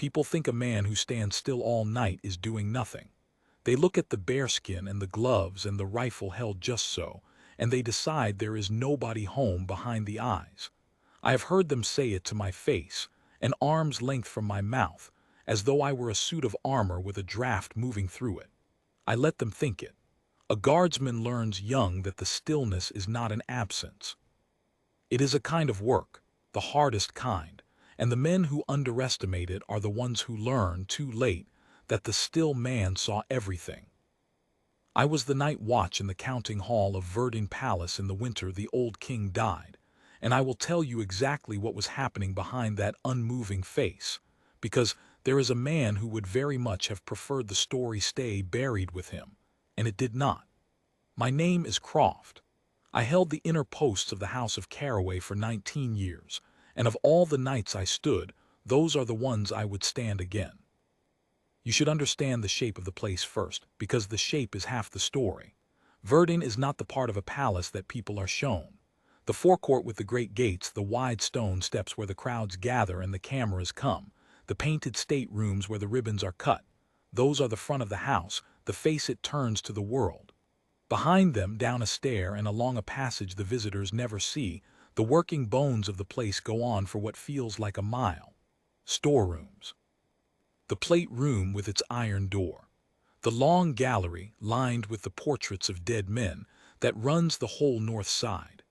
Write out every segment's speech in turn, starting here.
People think a man who stands still all night is doing nothing. They look at the bearskin and the gloves and the rifle held just so, and they decide there is nobody home behind the eyes. I have heard them say it to my face, an arm's length from my mouth, as though I were a suit of armor with a draft moving through it. I let them think it. A guardsman learns young that the stillness is not an absence. It is a kind of work, the hardest kind, and the men who underestimate it are the ones who learn, too late, that the still man saw everything. I was the night watch in the counting hall of Verdun Palace in the winter the old king died, and I will tell you exactly what was happening behind that unmoving face, because there is a man who would very much have preferred the story stay buried with him, and it did not. My name is Croft. I held the inner posts of the House of Caraway for 19 years, and of all the nights I stood, those are the ones I would stand again. You should understand the shape of the place first, because the shape is half the story. Verdun is not the part of a palace that people are shown. The forecourt with the great gates, the wide stone steps where the crowds gather and the cameras come, the painted state rooms where the ribbons are cut, those are the front of the house, the face it turns to the world. Behind them, down a stair and along a passage the visitors never see, the working bones of the place go on for what feels like a mile. Storerooms. The plate room with its iron door. The long gallery, lined with the portraits of dead men, that runs the whole north side.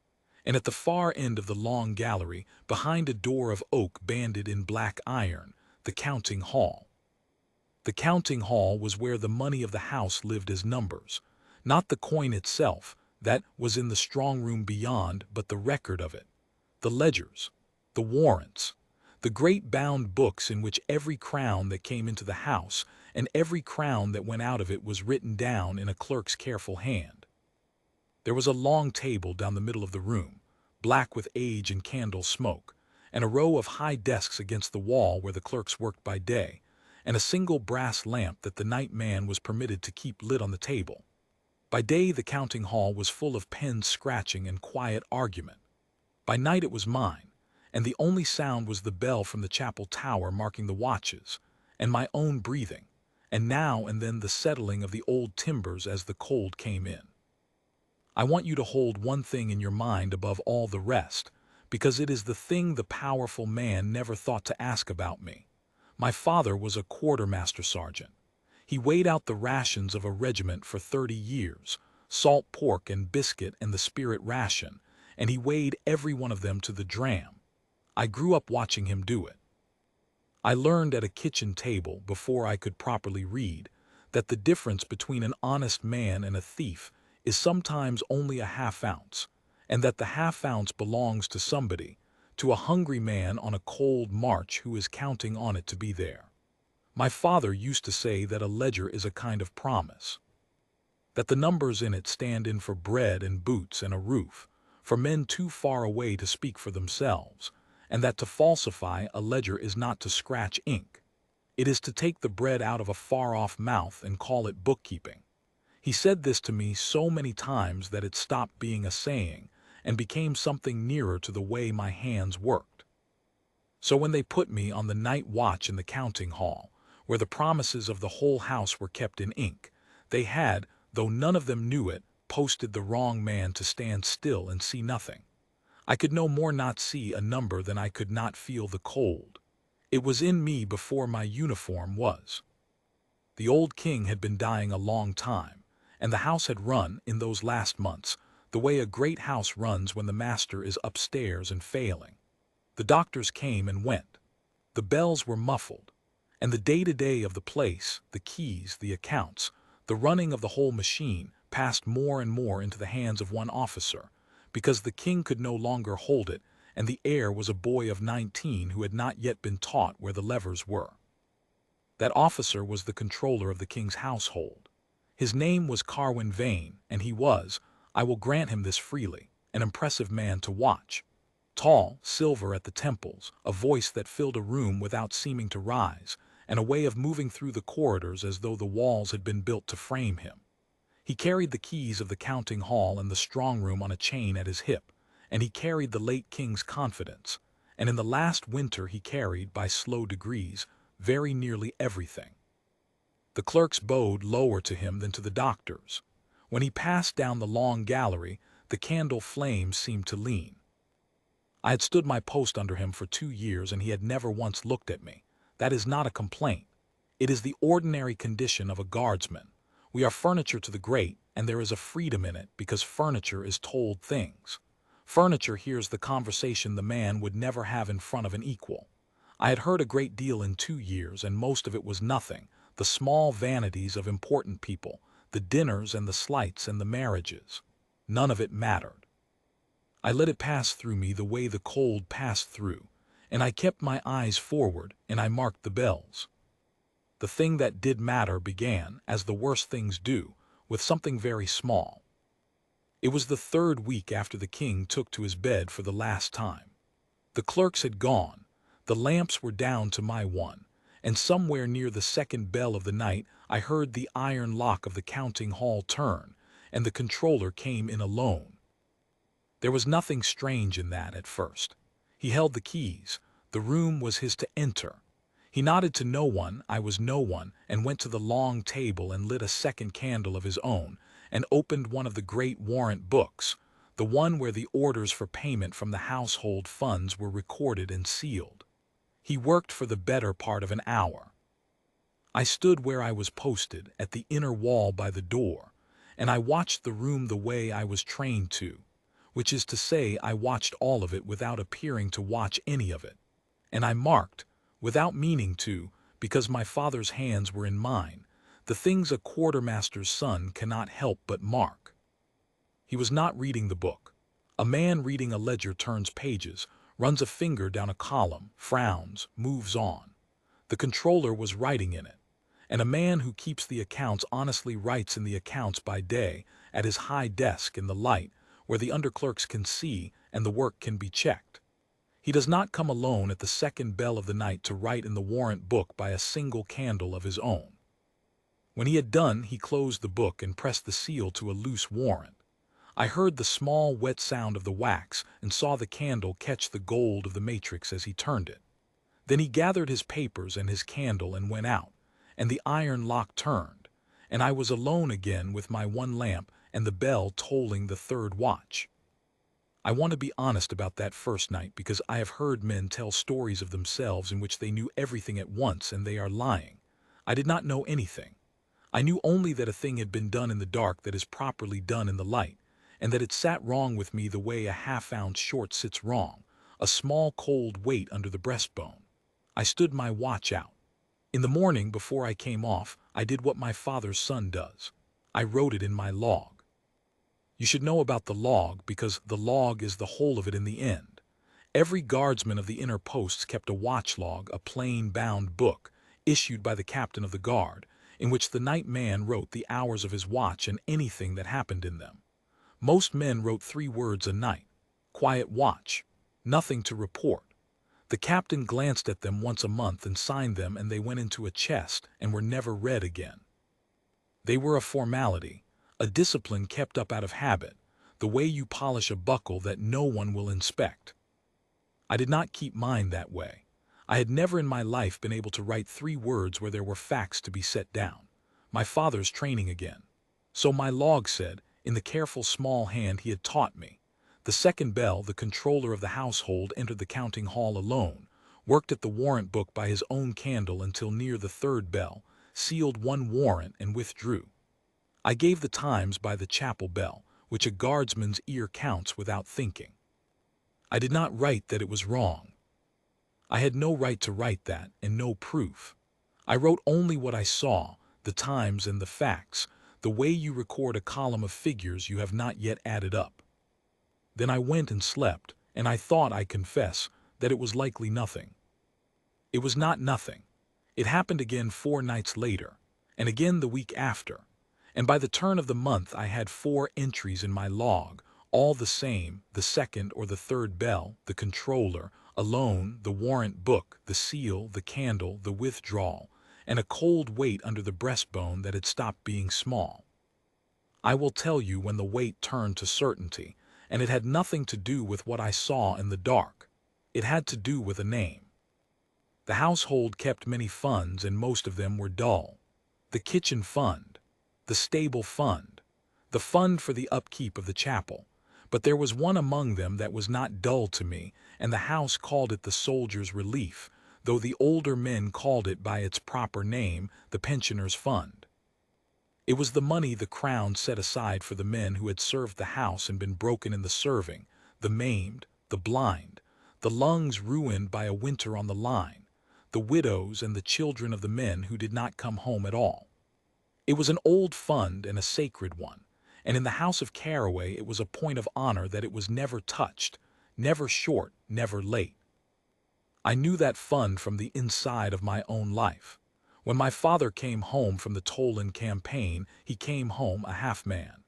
And at the far end of the long gallery, behind a door of oak banded in black iron, the counting hall. The counting hall was where the money of the house lived as numbers. Not the coin itself, that was in the strong room beyond, but the record of it. The ledgers, the warrants, the great bound books in which every crown that came into the house and every crown that went out of it was written down in a clerk's careful hand. There was a long table down the middle of the room, black with age and candle smoke, and a row of high desks against the wall where the clerks worked by day, and a single brass lamp that the night man was permitted to keep lit on the table. By day the counting hall was full of pens scratching and quiet argument. By night it was mine, and the only sound was the bell from the chapel tower marking the watches, and my own breathing, and now and then the settling of the old timbers as the cold came in. I want you to hold one thing in your mind above all the rest, because it is the thing the powerful man never thought to ask about me. My father was a quartermaster sergeant. He weighed out the rations of a regiment for 30 years, salt pork and biscuit and the spirit ration, and he weighed every one of them to the dram. I grew up watching him do it. I learned at a kitchen table, before I could properly read, that the difference between an honest man and a thief is sometimes only a half-ounce, and that the half-ounce belongs to somebody, to a hungry man on a cold march who is counting on it to be there. My father used to say that a ledger is a kind of promise, that the numbers in it stand in for bread and boots and a roof, for men too far away to speak for themselves, and that to falsify a ledger is not to scratch ink. It is to take the bread out of a far-off mouth and call it bookkeeping. He said this to me so many times that it stopped being a saying and became something nearer to the way my hands worked. So when they put me on the night watch in the counting hall, where the promises of the whole house were kept in ink, they had, though none of them knew it, posted the wrong man to stand still and see nothing. I could no more not see a number than I could not feel the cold. It was in me before my uniform was. The old king had been dying a long time, and the house had run, in those last months, the way a great house runs when the master is upstairs and failing. The doctors came and went. The bells were muffled, and the day-to-day of the place, the keys, the accounts, the running of the whole machine, passed more and more into the hands of one officer, because the king could no longer hold it, and the heir was a boy of 19 who had not yet been taught where the levers were. That officer was the controller of the king's household. His name was Carwin Vane, and he was, I will grant him this freely, an impressive man to watch. Tall, silver at the temples, a voice that filled a room without seeming to rise, and a way of moving through the corridors as though the walls had been built to frame him. He carried the keys of the counting hall and the strong room on a chain at his hip, and he carried the late king's confidence, and in the last winter he carried, by slow degrees, very nearly everything. The clerks bowed lower to him than to the doctors. When he passed down the long gallery, the candle flame seemed to lean. I had stood my post under him for 2 years, and he had never once looked at me. That is not a complaint. It is the ordinary condition of a guardsman. We are furniture to the great, and there is a freedom in it because furniture is told things. Furniture hears the conversation the man would never have in front of an equal. I had heard a great deal in 2 years, and most of it was nothing. The small vanities of important people, the dinners and the slights and the marriages. None of it mattered. I let it pass through me the way the cold passed through, and I kept my eyes forward, and I marked the bells. The thing that did matter began, as the worst things do, with something very small. It was the 3rd week after the king took to his bed for the last time. The clerks had gone, the lamps were down to my one, and somewhere near the 2nd bell of the night I heard the iron lock of the counting hall turn, and the controller came in alone. There was nothing strange in that at first. He held the keys. The room was his to enter. He nodded to no one, I was no one, and went to the long table and lit a second candle of his own, and opened one of the great warrant books, the one where the orders for payment from the household funds were recorded and sealed. He worked for the better part of an hour. I stood where I was posted, at the inner wall by the door, and I watched the room the way I was trained to, which is to say I watched all of it without appearing to watch any of it. And I marked, without meaning to, because my father's hands were in mine, the things a quartermaster's son cannot help but mark. He was not reading the book. A man reading a ledger turns pages, runs a finger down a column, frowns, moves on. The controller was writing in it, and a man who keeps the accounts honestly writes in the accounts by day, at his high desk in the light, where the underclerks can see and the work can be checked. He does not come alone at the 2nd bell of the night to write in the warrant book by a single candle of his own. When he had done, he closed the book and pressed the seal to a loose warrant. I heard the small wet sound of the wax and saw the candle catch the gold of the matrix as he turned it. Then he gathered his papers and his candle and went out, and the iron lock turned, and I was alone again with my one lamp and the bell tolling the 3rd watch. I want to be honest about that first night because I have heard men tell stories of themselves in which they knew everything at once, and they are lying. I did not know anything. I knew only that a thing had been done in the dark that is properly done in the light, and that it sat wrong with me the way a half-ounce short sits wrong, a small cold weight under the breastbone. I stood my watch out. In the morning, before I came off, I did what my father's son does. I wrote it in my log. You should know about the log because the log is the whole of it in the end. Every guardsman of the inner posts kept a watch log, a plain-bound book, issued by the captain of the guard, in which the night man wrote the hours of his watch and anything that happened in them. Most men wrote 3 words a night: quiet watch, nothing to report. The captain glanced at them once a month and signed them, and they went into a chest and were never read again. They were a formality, a discipline kept up out of habit, the way you polish a buckle that no one will inspect. I did not keep mine that way. I had never in my life been able to write 3 words where there were facts to be set down. My father's training again. So my log said, in the careful small hand he had taught me. The 2nd bell, the controller of the household entered the counting hall alone, worked at the warrant book by his own candle until near the 3rd bell, sealed 1 warrant and withdrew. I gave the times by the chapel bell, which a guardsman's ear counts without thinking. I did not write that it was wrong. I had no right to write that, and no proof. I wrote only what I saw, the times and the facts, the way you record a column of figures you have not yet added up. Then I went and slept, and I thought, I confess, that it was likely nothing. It was not nothing. It happened again 4 nights later, and again the week after, and by the turn of the month I had 4 entries in my log, all the same, the 2nd or the 3rd bell, the controller, alone, the warrant book, the seal, the candle, the withdrawal, and a cold weight under the breastbone that had stopped being small. I will tell you when the weight turned to certainty, and it had nothing to do with what I saw in the dark. It had to do with a name. The household kept many funds, and most of them were dull. The kitchen fund, the stable fund, the fund for the upkeep of the chapel. But there was one among them that was not dull to me, and the house called it the Soldiers' Relief, though the older men called it by its proper name, the Pensioners' Fund. It was the money the Crown set aside for the men who had served the house and been broken in the serving, the maimed, the blind, the lungs ruined by a winter on the line, the widows and the children of the men who did not come home at all. It was an old fund and a sacred one, and in the house of Caraway it was a point of honor that it was never touched, never short, never late. I knew that fund from the inside of my own life. When my father came home from the Tolan campaign, he came home a half-man.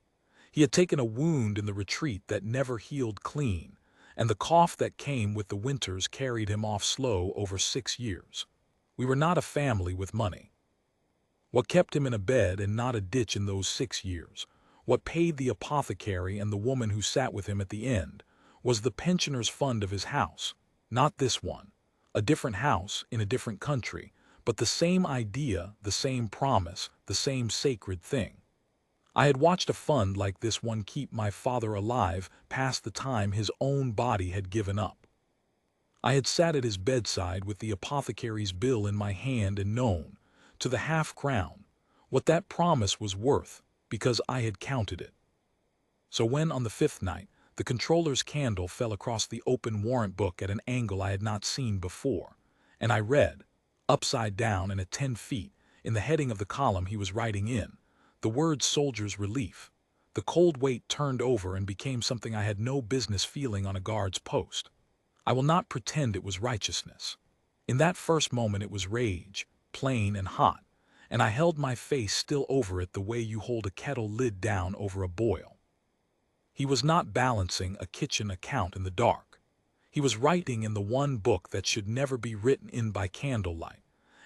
He had taken a wound in the retreat that never healed clean, and the cough that came with the winters carried him off slow over 6 years. We were not a family with money. What kept him in a bed and not a ditch in those 6 years, what paid the apothecary and the woman who sat with him at the end, was the pensioner's fund of his house, not this one, a different house in a different country, but the same idea, the same promise, the same sacred thing. I had watched a fund like this one keep my father alive past the time his own body had given up. I had sat at his bedside with the apothecary's bill in my hand and known, to the half-crown, what that promise was worth, because I had counted it. So when, on the 5th night, the controller's candle fell across the open warrant book at an angle I had not seen before, and I read, upside down and at 10 feet, in the heading of the column he was writing in, the word Soldiers' Relief, the cold weight turned over and became something I had no business feeling on a guard's post. I will not pretend it was righteousness. In that first moment it was rage, plain and hot, and I held my face still over it the way you hold a kettle lid down over a boil. He was not balancing a kitchen account in the dark. He was writing in the one book that should never be written in by candlelight,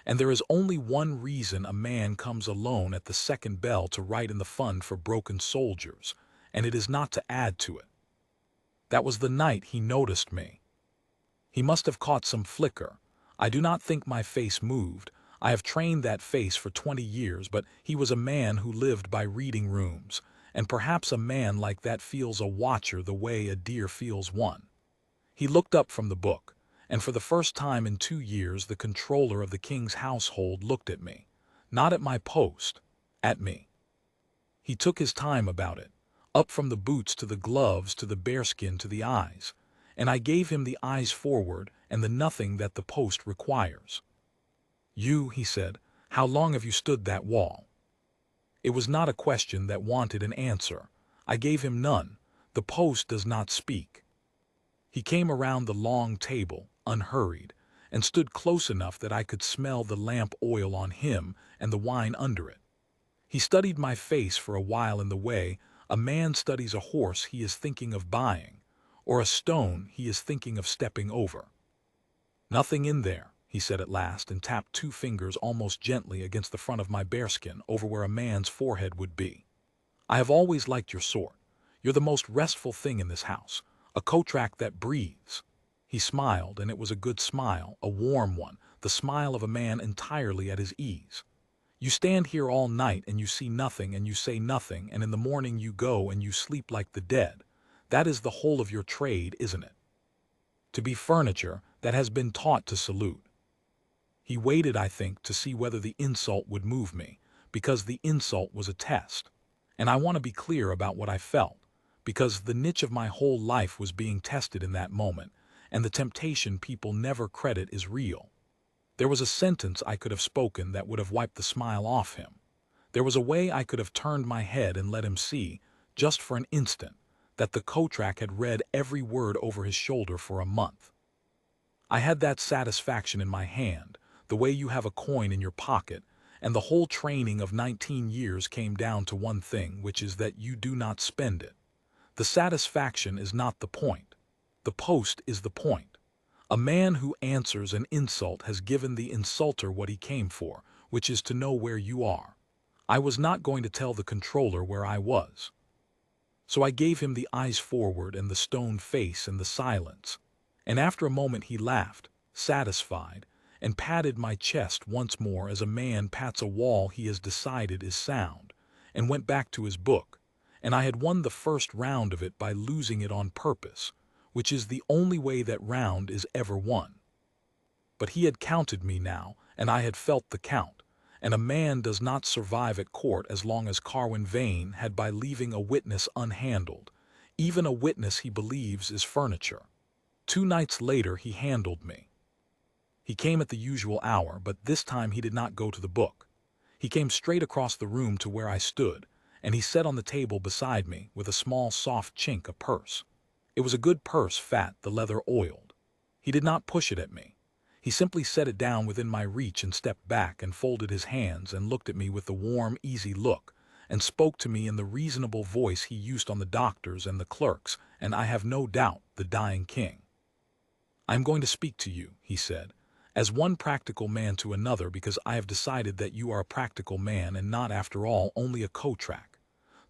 and there is only one reason a man comes alone at the second bell to write in the fund for broken soldiers, and it is not to add to it. That was the night he noticed me. He must have caught some flicker. I do not think my face moved. I have trained that face for 20 years, but he was a man who lived by reading rooms, and perhaps a man like that feels a watcher the way a deer feels one. He looked up from the book, and for the first time in 2 years the controller of the king's household looked at me, not at my post, at me. He took his time about it, up from the boots to the gloves to the bearskin to the eyes, and I gave him the eyes forward and the nothing that the post requires. "You," he said, "how long have you stood that wall?" It was not a question that wanted an answer. I gave him none. The post does not speak. He came around the long table, unhurried, and stood close enough that I could smell the lamp oil on him and the wine under it. He studied my face for a while in the way a man studies a horse he is thinking of buying, or a stone he is thinking of stepping over. "Nothing in there," he said at last, and tapped 2 fingers almost gently against the front of my bearskin over where a man's forehead would be. "I have always liked your sort. You're the most restful thing in this house. A Kotrak that breathes." He smiled, and it was a good smile, a warm one, the smile of a man entirely at his ease. "You stand here all night and you see nothing and you say nothing, and in the morning you go and you sleep like the dead. That is the whole of your trade, isn't it? To be furniture that has been taught to salute." He waited, I think, to see whether the insult would move me, because the insult was a test. And I want to be clear about what I felt, because the niche of my whole life was being tested in that moment, and the temptation people never credit is real. There was a sentence I could have spoken that would have wiped the smile off him. There was a way I could have turned my head and let him see, just for an instant, that the Kotrak had read every word over his shoulder for a month. I had that satisfaction in my hand, the way you have a coin in your pocket, and the whole training of 19 years came down to one thing, which is that you do not spend it. The satisfaction is not the point. The post is the point. A man who answers an insult has given the insulter what he came for, which is to know where you are. I was not going to tell the controller where I was. So I gave him the eyes forward and the stone face and the silence. And after a moment he laughed, satisfied, and patted my chest once more as a man pats a wall he has decided is sound, and went back to his book, and I had won the first round of it by losing it on purpose, which is the only way that round is ever won. But he had counted me now, and I had felt the count, and a man does not survive at court as long as Carwin Vane had by leaving a witness unhandled, even a witness he believes is furniture. 2 nights later he handled me. He came at the usual hour, but this time he did not go to the book. He came straight across the room to where I stood, and he set on the table beside me, with a small soft chink, a purse. It was a good purse, fat, the leather oiled. He did not push it at me. He simply set it down within my reach and stepped back and folded his hands and looked at me with the warm, easy look, and spoke to me in the reasonable voice he used on the doctors and the clerks, and I have no doubt the dying king. "I am going to speak to you," he said, "as one practical man to another, because I have decided that you are a practical man and not, after all, only a co-track.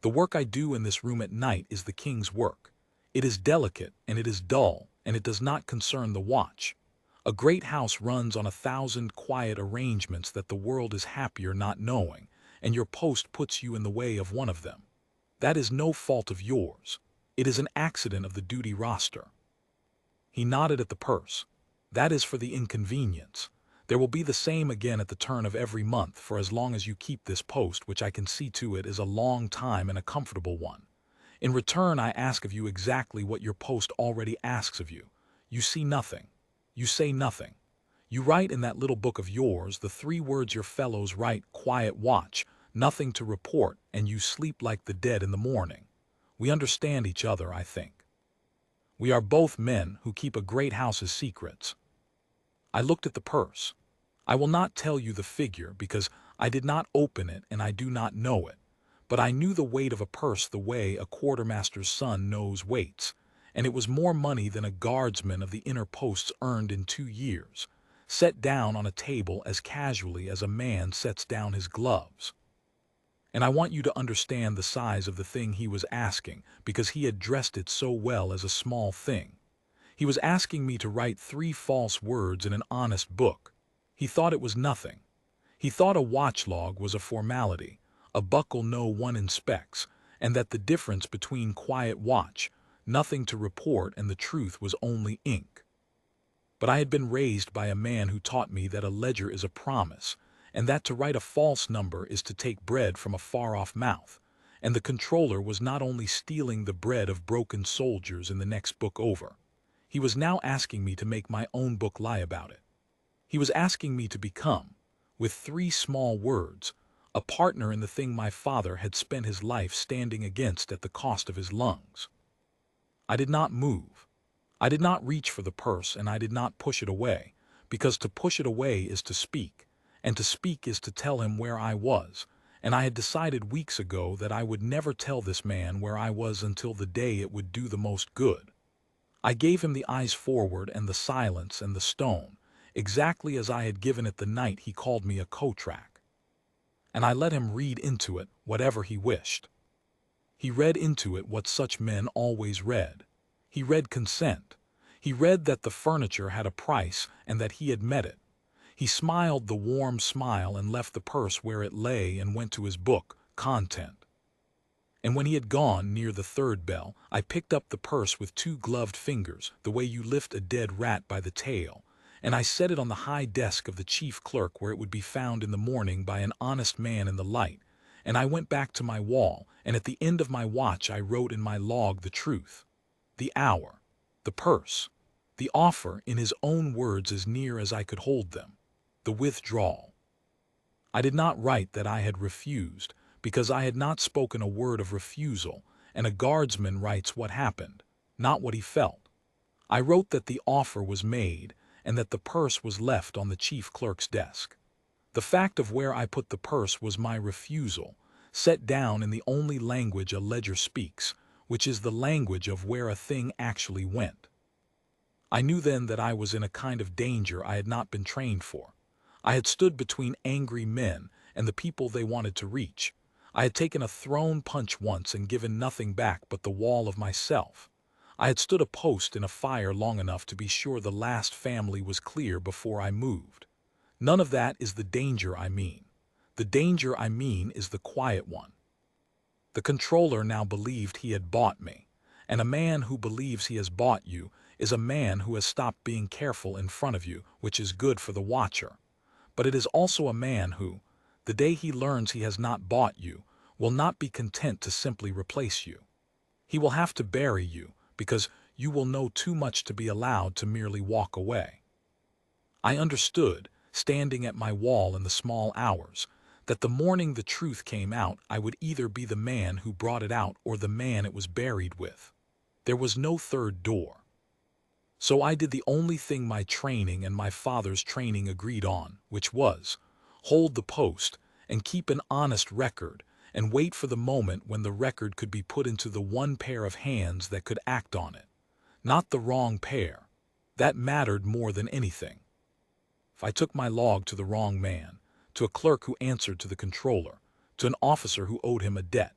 The work I do in this room at night is the king's work. It is delicate, and it is dull, and it does not concern the watch. A great house runs on 1,000 quiet arrangements that the world is happier not knowing, and your post puts you in the way of one of them. That is no fault of yours. It is an accident of the duty roster." He nodded at the purse. "That is for the inconvenience. There will be the same again at the turn of every month for as long as you keep this post, which I can see to it is a long time and a comfortable one. In return, I ask of you exactly what your post already asks of you. You see nothing. You say nothing. You write in that little book of yours the 3 words your fellows write: quiet watch, nothing to report, and you sleep like the dead in the morning. We understand each other, I think. We are both men who keep a great house's secrets." I looked at the purse. I will not tell you the figure, because I did not open it and I do not know it, but I knew the weight of a purse the way a quartermaster's son knows weights, and it was more money than a guardsman of the inner posts earned in 2 years, set down on a table as casually as a man sets down his gloves. And I want you to understand the size of the thing he was asking, because he had dressed it so well as a small thing. He was asking me to write 3 false words in an honest book. He thought it was nothing. He thought a watch log was a formality, a buckle no one inspects, and that the difference between quiet watch, nothing to report, and the truth was only ink. But I had been raised by a man who taught me that a ledger is a promise, and that to write a false number is to take bread from a far-off mouth, and the controller was not only stealing the bread of broken soldiers in the next book over. He was now asking me to make my own book lie about it. He was asking me to become, with 3 small words, a partner in the thing my father had spent his life standing against at the cost of his lungs. I did not move. I did not reach for the purse, and I did not push it away, because to push it away is to speak, and to speak is to tell him where I was, and I had decided weeks ago that I would never tell this man where I was until the day it would do the most good. I gave him the eyes forward and the silence and the stone, exactly as I had given it the night he called me a co-track. And I let him read into it whatever he wished. He read into it what such men always read. He read consent. He read that the furniture had a price and that he had met it. He smiled the warm smile and left the purse where it lay and went to his book, Content. And when he had gone near the 3rd bell, I picked up the purse with 2 gloved fingers, the way you lift a dead rat by the tail, and I set it on the high desk of the chief clerk where it would be found in the morning by an honest man in the light, and I went back to my wall, and at the end of my watch I wrote in my log the truth, the hour, the purse, the offer in his own words as near as I could hold them, the withdrawal. I did not write that I had refused, because I had not spoken a word of refusal, and a guardsman writes what happened, not what he felt. I wrote that the offer was made, and that the purse was left on the chief clerk's desk. The fact of where I put the purse was my refusal, set down in the only language a ledger speaks, which is the language of where a thing actually went. I knew then that I was in a kind of danger I had not been trained for. I had stood between angry men and the people they wanted to reach. I had taken a thrown punch once and given nothing back but the wall of myself. I had stood a post in a fire long enough to be sure the last family was clear before I moved. None of that is the danger I mean. The danger I mean is the quiet one. The controller now believed he had bought me, and a man who believes he has bought you is a man who has stopped being careful in front of you, which is good for the watcher. But it is also a man who, the day he learns he has not bought you, will not be content to simply replace you. He will have to bury you, because you will know too much to be allowed to merely walk away. I understood, standing at my wall in the small hours, that the morning the truth came out I would either be the man who brought it out or the man it was buried with. There was no third door. So I did the only thing my training and my father's training agreed on, which was, hold the post and keep an honest record and wait for the moment when the record could be put into the one pair of hands that could act on it. Not the wrong pair. That mattered more than anything. If I took my log to the wrong man, to a clerk who answered to the controller, to an officer who owed him a debt,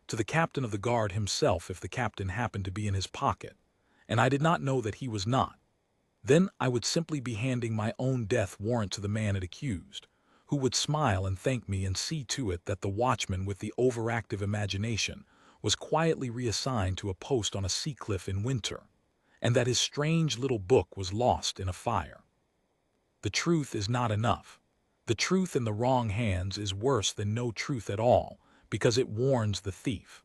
to the captain of the guard himself if the captain happened to be in his pocket, and I did not know that he was not, then I would simply be handing my own death warrant to the man it accused, who would smile and thank me and see to it that the watchman with the overactive imagination was quietly reassigned to a post on a sea cliff in winter, and that his strange little book was lost in a fire. The truth is not enough. The truth in the wrong hands is worse than no truth at all, because it warns the thief.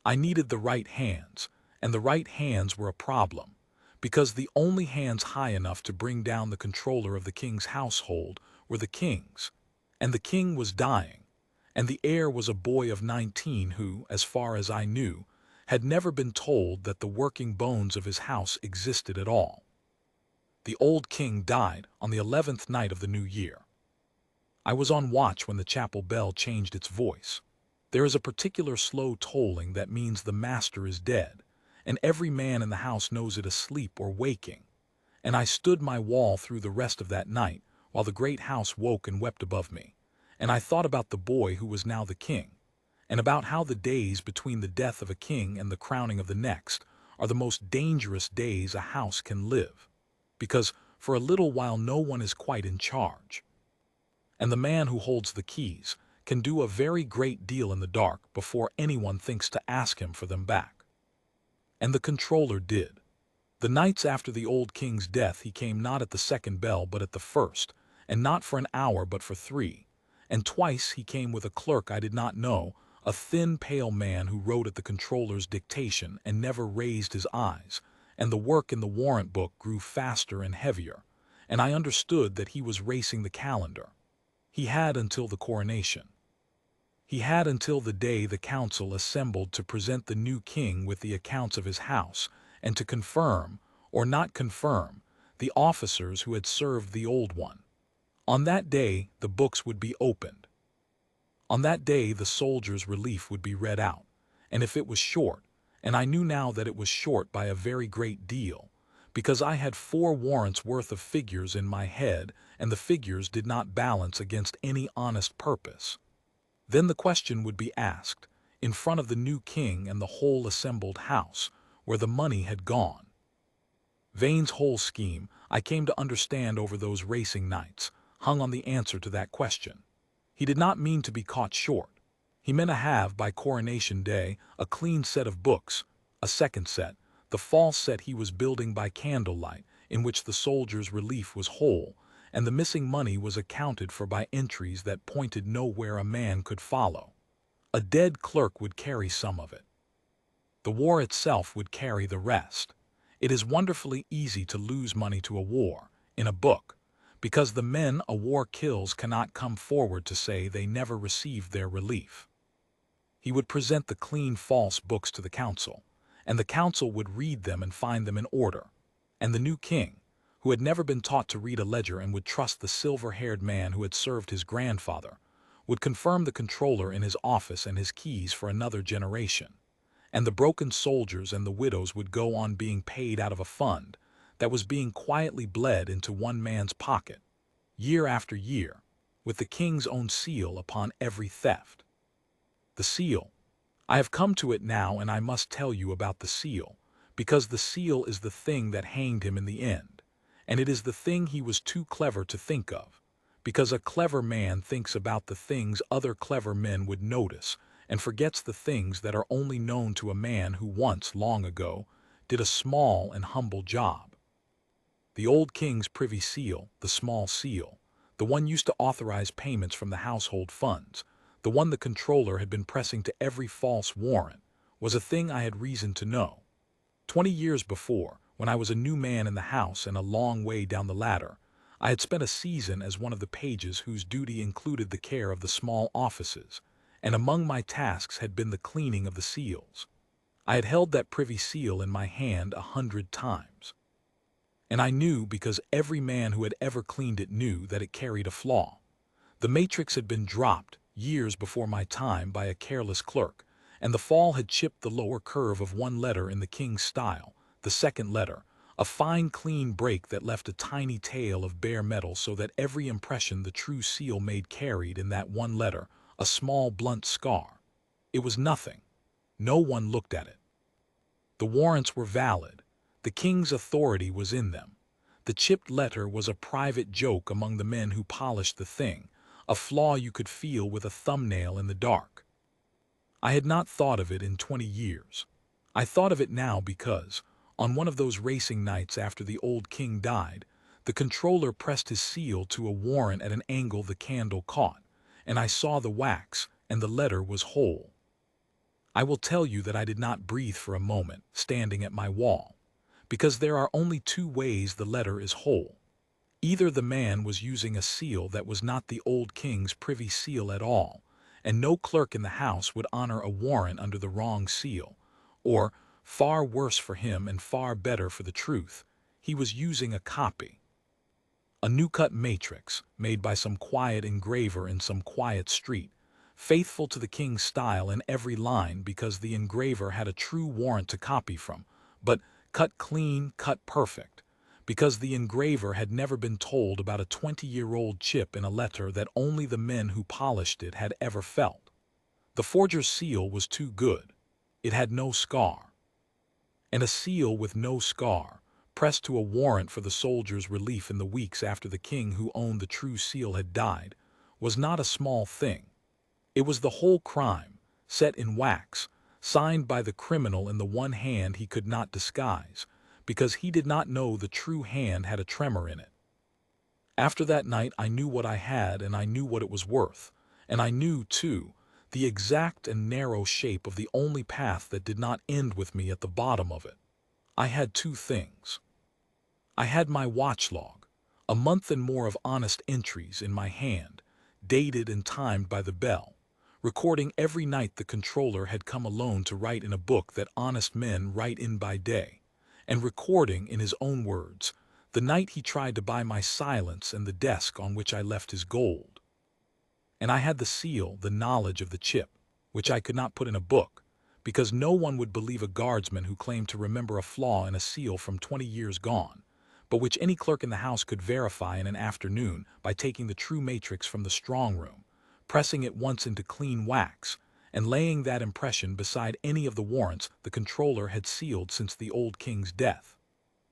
I needed the right hands, and the right hands were a problem, because the only hands high enough to bring down the controller of the king's household were the king's, and the king was dying, and the heir was a boy of 19 who, as far as I knew, had never been told that the working bones of his house existed at all. The old king died on the 11th night of the new year. I was on watch when the chapel bell changed its voice. There is a particular slow tolling that means the master is dead, and every man in the house knows it asleep or waking, and I stood my wall through the rest of that night while the great house woke and wept above me, and I thought about the boy who was now the king, and about how the days between the death of a king and the crowning of the next are the most dangerous days a house can live, because for a little while no one is quite in charge, and the man who holds the keys can do a very great deal in the dark before anyone thinks to ask him for them back. And the controller did. The nights after the old king's death he came not at the second bell but at the first, and not for an hour but for 3, and twice he came with a clerk I did not know, a thin, pale man who wrote at the controller's dictation and never raised his eyes, and the work in the warrant book grew faster and heavier, and I understood that he was racing the calendar. He had until the coronation. He had until the day the council assembled to present the new king with the accounts of his house and to confirm, or not confirm, the officers who had served the old one. On that day the books would be opened. On that day the soldiers' relief would be read out, and if it was short, and I knew now that it was short by a very great deal, because I had 4 warrants worth of figures in my head and the figures did not balance against any honest purpose. Then the question would be asked, in front of the new king and the whole assembled house, where the money had gone. Vane's whole scheme, I came to understand over those racing nights, hung on the answer to that question. He did not mean to be caught short. He meant to have, by coronation day, a clean set of books, a second set, the false set he was building by candlelight, in which the soldiers' relief was whole, and the missing money was accounted for by entries that pointed nowhere a man could follow. A dead clerk would carry some of it. The war itself would carry the rest. It is wonderfully easy to lose money to a war, in a book, because the men a war kills cannot come forward to say they never received their relief. He would present the clean false books to the council, and the council would read them and find them in order, and the new king, who had never been taught to read a ledger and would trust the silver-haired man who had served his grandfather, would confirm the controller in his office and his keys for another generation, and the broken soldiers and the widows would go on being paid out of a fund that was being quietly bled into one man's pocket, year after year, with the king's own seal upon every theft. The seal. I have come to it now, and I must tell you about the seal, because the seal is the thing that hanged him in the end, and it is the thing he was too clever to think of, because a clever man thinks about the things other clever men would notice and forgets the things that are only known to a man who once, long ago, did a small and humble job. The old king's privy seal, the small seal, the one used to authorize payments from the household funds, the one the controller had been pressing to every false warrant, was a thing I had reason to know. 20 years before, when I was a new man in the house and a long way down the ladder, I had spent a season as one of the pages whose duty included the care of the small offices, and among my tasks had been the cleaning of the seals. I had held that privy seal in my hand 100 times. And I knew because every man who had ever cleaned it knew that it carried a flaw. The matrix had been dropped, years before my time, by a careless clerk, and the fall had chipped the lower curve of one letter in the king's style, the second letter, a fine clean break that left a tiny tail of bare metal so that every impression the true seal made carried in that one letter a small blunt scar. It was nothing. No one looked at it. The warrants were valid. The king's authority was in them. The chipped letter was a private joke among the men who polished the thing, a flaw you could feel with a thumbnail in the dark. I had not thought of it in 20 years. I thought of it now because, on one of those racing nights after the old king died, the controller pressed his seal to a warrant at an angle the candle caught, and I saw the wax, and the letter was whole. I will tell you that I did not breathe for a moment, standing at my wall, because there are only two ways the letter is whole. Either the man was using a seal that was not the old king's privy seal at all, and no clerk in the house would honor a warrant under the wrong seal, or, far worse for him and far better for the truth, he was using a copy. A new-cut matrix, made by some quiet engraver in some quiet street, faithful to the king's style in every line because the engraver had a true warrant to copy from, but cut clean, cut perfect, because the engraver had never been told about a 20-year-old chip in a letter that only the men who polished it had ever felt. The forger's seal was too good. It had no scar. And a seal with no scar, pressed to a warrant for the soldier's relief in the weeks after the king who owned the true seal had died, was not a small thing. It was the whole crime, set in wax, signed by the criminal in the one hand he could not disguise, because he did not know the true hand had a tremor in it. After that night I knew what I had, and I knew what it was worth, and I knew, too, the exact and narrow shape of the only path that did not end with me at the bottom of it. I had two things. I had my watch log, a month and more of honest entries in my hand, dated and timed by the bell, recording every night the controller had come alone to write in a book that honest men write in by day, and recording, in his own words, the night he tried to buy my silence and the desk on which I left his gold. And I had the seal, the knowledge of the chip, which I could not put in a book, because no one would believe a guardsman who claimed to remember a flaw in a seal from 20 years gone, but which any clerk in the house could verify in an afternoon by taking the true matrix from the strong room, pressing it once into clean wax, and laying that impression beside any of the warrants the controller had sealed since the old king's death.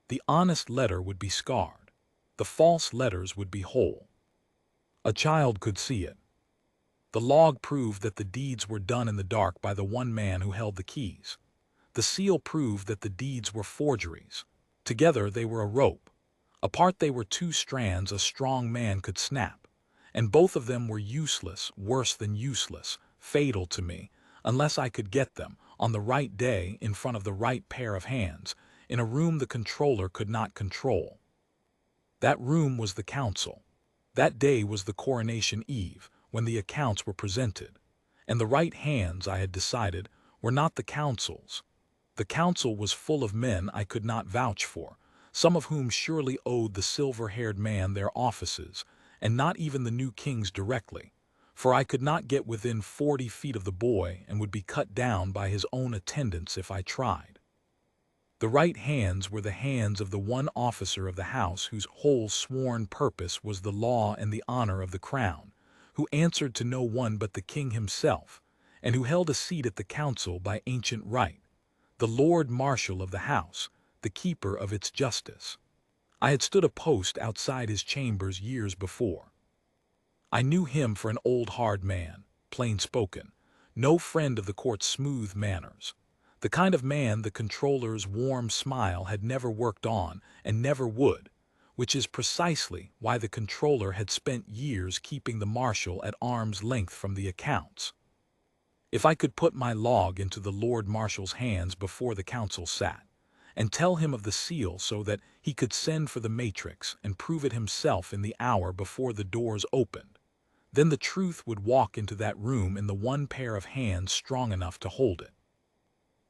The honest letter would be scarred. The false letters would be whole. A child could see it. The log proved that the deeds were done in the dark by the one man who held the keys. The seal proved that the deeds were forgeries. Together they were a rope. Apart they were two strands a strong man could snap. And both of them were useless, worse than useless, fatal to me, unless I could get them, on the right day, in front of the right pair of hands, in a room the controller could not control. That room was the council. That day was the coronation eve, when the accounts were presented. And the right hands, I had decided, were not the council's. The council was full of men I could not vouch for, some of whom surely owed the silver-haired man their offices, and not even the new king's directly, for I could not get within 40 feet of the boy and would be cut down by his own attendants if I tried. The right hands were the hands of the one officer of the house whose whole sworn purpose was the law and the honor of the crown, who answered to no one but the king himself, and who held a seat at the council by ancient right, the Lord Marshal of the house, the keeper of its justice. I had stood a post outside his chambers years before. I knew him for an old hard man, plain-spoken, no friend of the court's smooth manners, the kind of man the controller's warm smile had never worked on and never would, which is precisely why the controller had spent years keeping the marshal at arm's length from the accounts. If I could put my log into the Lord Marshal's hands before the council sat, and tell him of the seal so that he could send for the matrix and prove it himself in the hour before the doors opened, then the truth would walk into that room in the one pair of hands strong enough to hold it.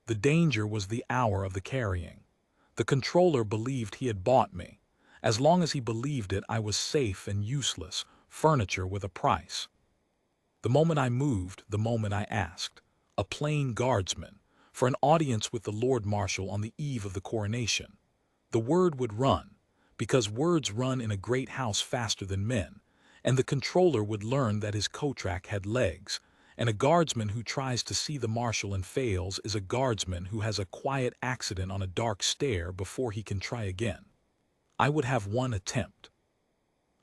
The danger was the hour of the carrying. The controller believed he had bought me. As long as he believed it, I was safe and useless, furniture with a price. The moment I moved, the moment I asked, a plain guardsman, for an audience with the Lord Marshal on the eve of the coronation, the word would run, because words run in a great house faster than men, and the controller would learn that his contract had legs, and a guardsman who tries to see the marshal and fails is a guardsman who has a quiet accident on a dark stair before he can try again. I would have one attempt.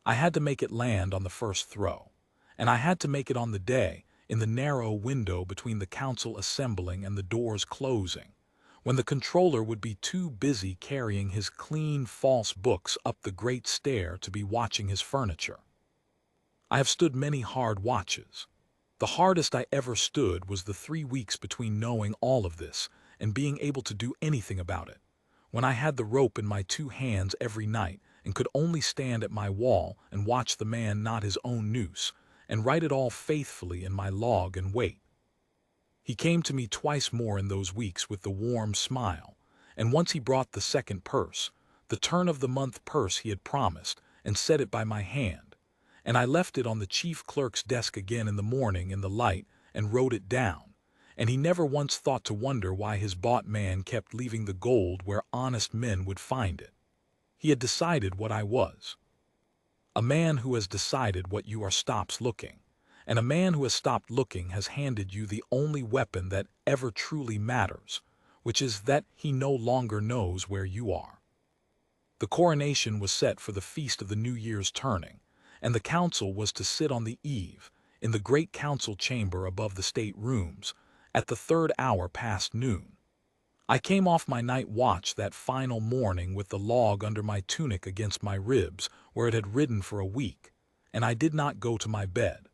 I had to make it land on the first throw, and I had to make it on the day, in the narrow window between the council assembling and the doors closing, when the controller would be too busy carrying his clean false books up the great stair to be watching his furniture. I have stood many hard watches. The hardest I ever stood was the 3 weeks between knowing all of this and being able to do anything about it, when I had the rope in my 2 hands every night and could only stand at my wall and watch the man knot his own noose and write it all faithfully in my log and wait. He came to me twice more in those weeks with the warm smile, and once he brought the second purse, the turn-of-the-month purse he had promised, and set it by my hand, and I left it on the chief clerk's desk again in the morning in the light and wrote it down, and he never once thought to wonder why his bought man kept leaving the gold where honest men would find it. He had decided what I was. A man who has decided what you are stops looking, and a man who has stopped looking has handed you the only weapon that ever truly matters, which is that he no longer knows where you are. The coronation was set for the feast of the New Year's turning, and the council was to sit on the eve, in the great council chamber above the state rooms, at the 3rd hour past noon. I came off my night watch that final morning with the log under my tunic against my ribs where it had ridden for a week, and I did not go to my bed.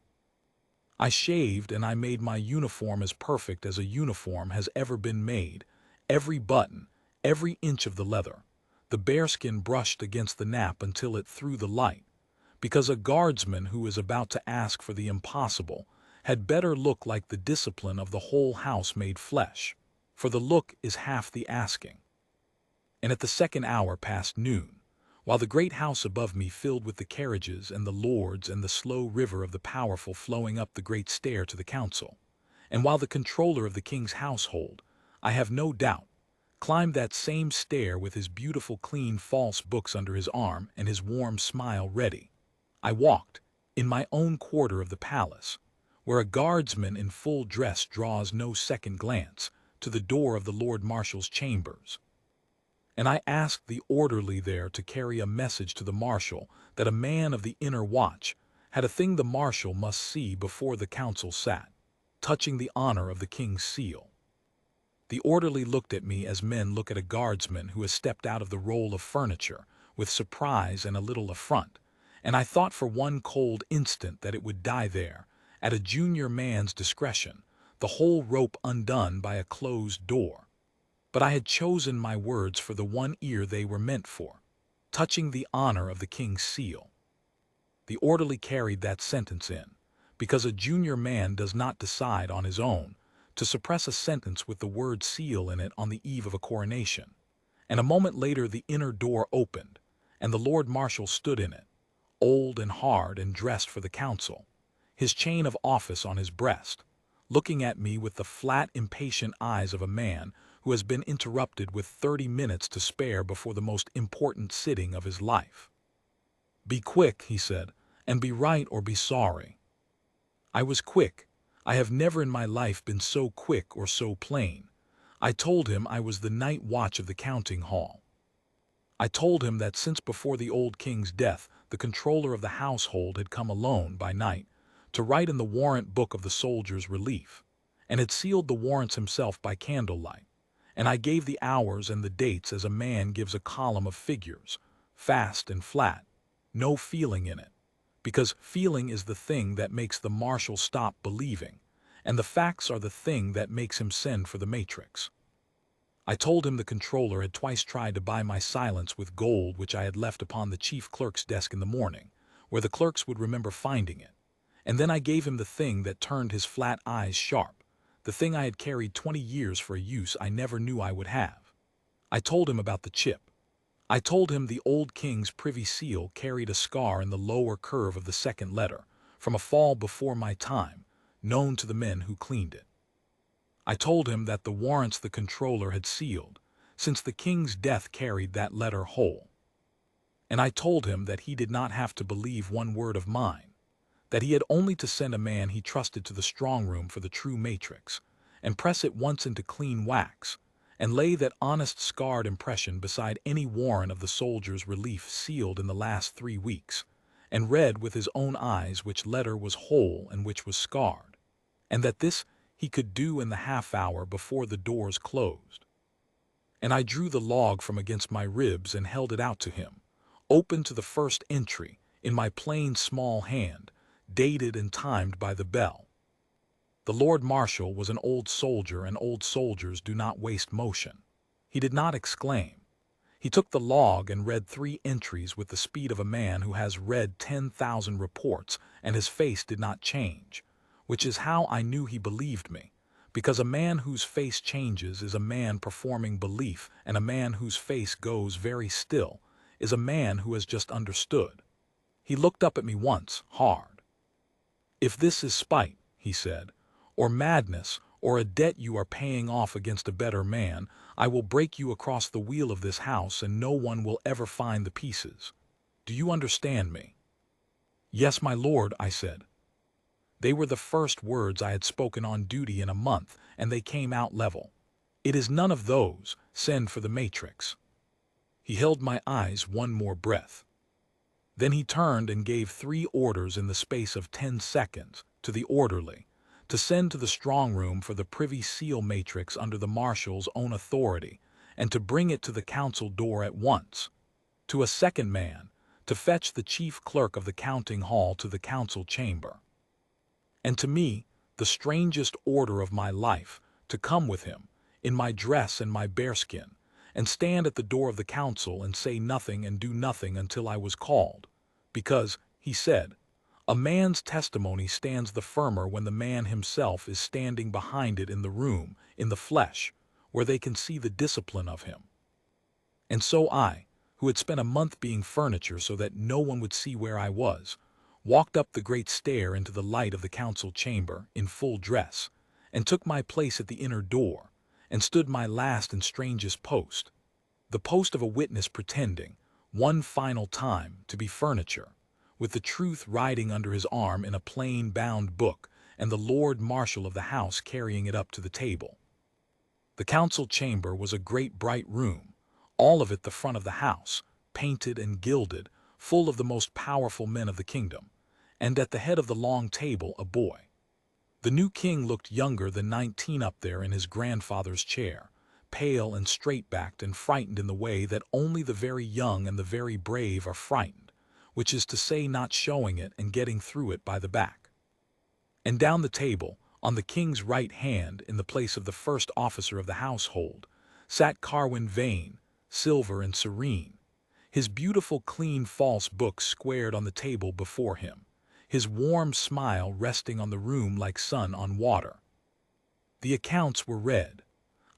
I shaved and I made my uniform as perfect as a uniform has ever been made, every button, every inch of the leather, the bearskin brushed against the nap until it threw the light, because a guardsman who is about to ask for the impossible had better look like the discipline of the whole house made flesh, for the look is half the asking. And at the 2nd hour past noon, while the great house above me filled with the carriages and the lords and the slow river of the powerful flowing up the great stair to the council, and while the controller of the king's household, I have no doubt, climbed that same stair with his beautiful clean false books under his arm and his warm smile ready, I walked, in my own quarter of the palace, where a guardsman in full dress draws no second glance, to the door of the Lord Marshal's chambers. And I asked the orderly there to carry a message to the marshal that a man of the inner watch had a thing the marshal must see before the council sat, touching the honor of the king's seal. The orderly looked at me as men look at a guardsman who has stepped out of the roll of furniture, with surprise and a little affront, and I thought for one cold instant that it would die there, at a junior man's discretion, the whole rope undone by a closed door. But I had chosen my words for the one ear they were meant for, touching the honor of the king's seal. The orderly carried that sentence in, because a junior man does not decide on his own to suppress a sentence with the word seal in it on the eve of a coronation. And a moment later the inner door opened, and the Lord Marshal stood in it, old and hard and dressed for the council, his chain of office on his breast, looking at me with the flat, impatient eyes of a man who has been interrupted with 30 minutes to spare before the most important sitting of his life. "Be quick," he said, "and be right or be sorry." I was quick. I have never in my life been so quick or so plain. I told him I was the night watch of the counting hall. I told him that since before the old king's death, the controller of the household had come alone by night to write in the warrant book of the soldiers' relief, and had sealed the warrants himself by candlelight. And I gave the hours and the dates as a man gives a column of figures, fast and flat, no feeling in it, because feeling is the thing that makes the marshal stop believing, and the facts are the thing that makes him send for the matrix. I told him the controller had twice tried to buy my silence with gold which I had left upon the chief clerk's desk in the morning, where the clerks would remember finding it. And then I gave him the thing that turned his flat eyes sharp, the thing I had carried 20 years for a use I never knew I would have. I told him about the chip. I told him the old king's privy seal carried a scar in the lower curve of the second letter, from a fall before my time, known to the men who cleaned it. I told him that the warrants the controller had sealed, since the king's death carried that letter whole. And I told him that he did not have to believe one word of mine, that he had only to send a man he trusted to the strong room for the true matrix, and press it once into clean wax, and lay that honest scarred impression beside any warrant of the soldiers' relief sealed in the last 3 weeks, and read with his own eyes which letter was whole and which was scarred, and that this he could do in the half-hour before the doors closed. And I drew the log from against my ribs and held it out to him, open to the first entry, in my plain small hand, dated and timed by the bell. The Lord Marshal was an old soldier, and old soldiers do not waste motion. He did not exclaim. He took the log and read 3 entries with the speed of a man who has read 10,000 reports, and his face did not change, which is how I knew he believed me, because a man whose face changes is a man performing belief, and a man whose face goes very still is a man who has just understood. He looked up at me once, hard. "If this is spite," he said, "or madness, or a debt you are paying off against a better man, I will break you across the wheel of this house and no one will ever find the pieces. Do you understand me?" "Yes, my lord," I said. They were the first words I had spoken on duty in a month, and they came out level. "It is none of those. Send for the matrix." He held my eyes one more breath. Then he turned and gave 3 orders in the space of 10 seconds to the orderly to send to the strong room for the privy seal matrix under the marshal's own authority, and to bring it to the council door at once. To a second man, to fetch the chief clerk of the counting hall to the council chamber. And to me, the strangest order of my life, to come with him, in my dress and my bearskin, and stand at the door of the council and say nothing and do nothing until I was called, because, he said, a man's testimony stands the firmer when the man himself is standing behind it in the room, in the flesh, where they can see the discipline of him. And so I, who had spent a month being furniture so that no one would see where I was, walked up the great stair into the light of the council chamber in full dress, and took my place at the inner door, and stood my last and strangest post, the post of a witness pretending, one final time, to be furniture, with the truth riding under his arm in a plain bound book, and the Lord Marshal of the house carrying it up to the table. The council chamber was a great bright room, all of it the front of the house, painted and gilded, full of the most powerful men of the kingdom, and at the head of the long table a boy. The new king looked younger than 19 up there in his grandfather's chair, pale and straight-backed and frightened in the way that only the very young and the very brave are frightened, which is to say not showing it and getting through it by the back. And down the table, on the king's right hand in the place of the first officer of the household, sat Carwin Vane, silver and serene, his beautiful clean false book squared on the table before him, his warm smile resting on the room like sun on water. The accounts were read.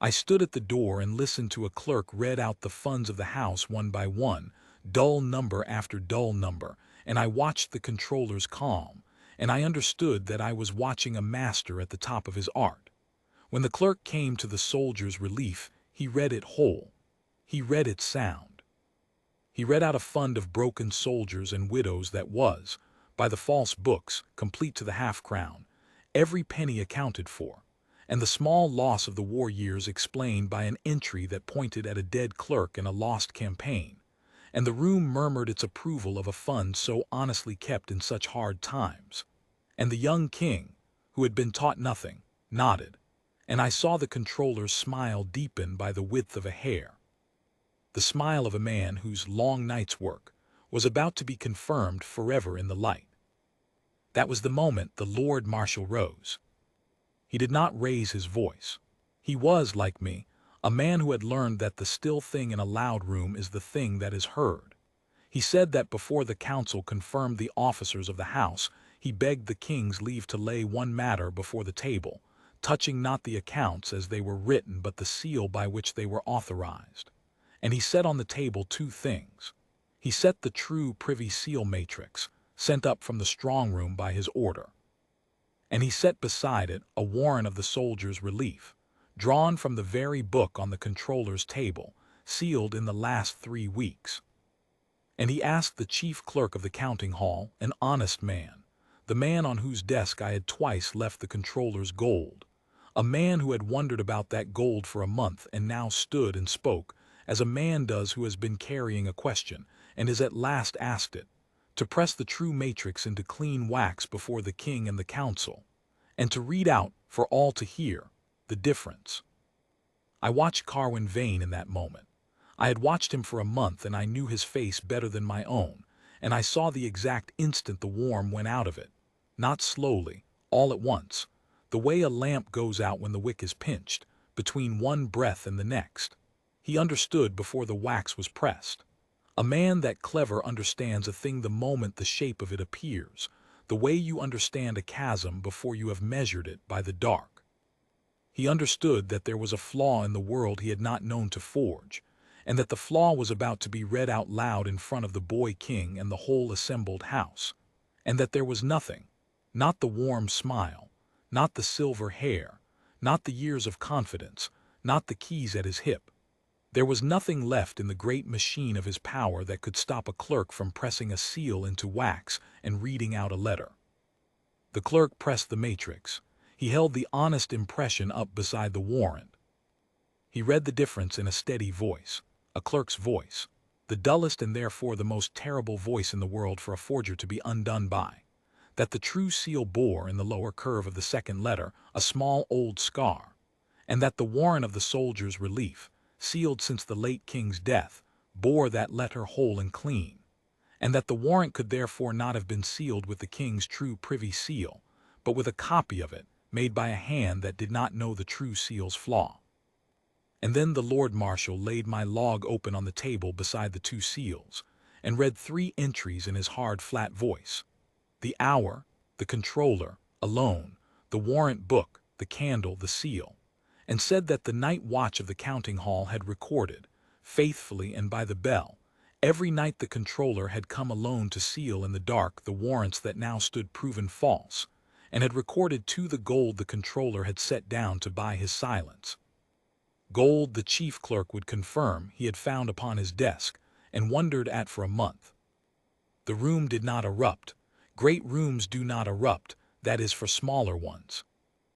I stood at the door and listened to a clerk read out the funds of the house one by one, dull number after dull number, and I watched the controller's calm, and I understood that I was watching a master at the top of his art. When the clerk came to the soldier's relief, he read it whole. He read it sound. He read out a fund of broken soldiers and widows that was, by the false books, complete to the half-crown, every penny accounted for, and the small loss of the war years explained by an entry that pointed at a dead clerk in a lost campaign, and the room murmured its approval of a fund so honestly kept in such hard times. And the young king, who had been taught nothing, nodded, and I saw the controller's smile deepen by the width of a hair. The smile of a man whose long night's work was about to be confirmed forever in the light. That was the moment the Lord Marshal rose. He did not raise his voice. He was, like me, a man who had learned that the still thing in a loud room is the thing that is heard. He said that before the council confirmed the officers of the house, he begged the king's leave to lay one matter before the table, touching not the accounts as they were written but the seal by which they were authorized. And he set on the table two things. He set the true Privy Seal matrix, sent up from the strong room by his order. And he set beside it a warrant of the soldiers' relief, drawn from the very book on the controller's table, sealed in the last 3 weeks. And he asked the chief clerk of the counting hall, an honest man, the man on whose desk I had twice left the controller's gold, a man who had wondered about that gold for a month and now stood and spoke, as a man does who has been carrying a question and is at last asked it, to press the true matrix into clean wax before the king and the council, and to read out, for all to hear, the difference. I watched Carwin Vane in that moment. I had watched him for a month and I knew his face better than my own, and I saw the exact instant the worm went out of it, not slowly, all at once, the way a lamp goes out when the wick is pinched, between one breath and the next. He understood before the wax was pressed. A man that clever understands a thing the moment the shape of it appears, the way you understand a chasm before you have measured it by the dark. He understood that there was a flaw in the world he had not known to forge, and that the flaw was about to be read out loud in front of the boy king and the whole assembled house, and that there was nothing, not the warm smile, not the silver hair, not the years of confidence, not the keys at his hip. There was nothing left in the great machine of his power that could stop a clerk from pressing a seal into wax and reading out a letter. The clerk pressed the matrix. He held the honest impression up beside the warrant. He read the difference in a steady voice, a clerk's voice, the dullest and therefore the most terrible voice in the world for a forger to be undone by, that the true seal bore in the lower curve of the second letter a small old scar, and that the warrant of the soldier's relief, sealed since the late king's death, bore that letter whole and clean, and that the warrant could therefore not have been sealed with the king's true privy seal, but with a copy of it, made by a hand that did not know the true seal's flaw. And then the Lord Marshal laid my log open on the table beside the two seals, and read 3 entries in his hard, flat voice: the hour, the controller, alone, the warrant book, the candle, the seal, and said that the night watch of the counting hall had recorded, faithfully and by the bell, every night the controller had come alone to seal in the dark the warrants that now stood proven false, and had recorded too the gold the controller had set down to buy his silence. Gold the chief clerk would confirm he had found upon his desk and wondered at for a month. The room did not erupt. Great rooms do not erupt, that is for smaller ones.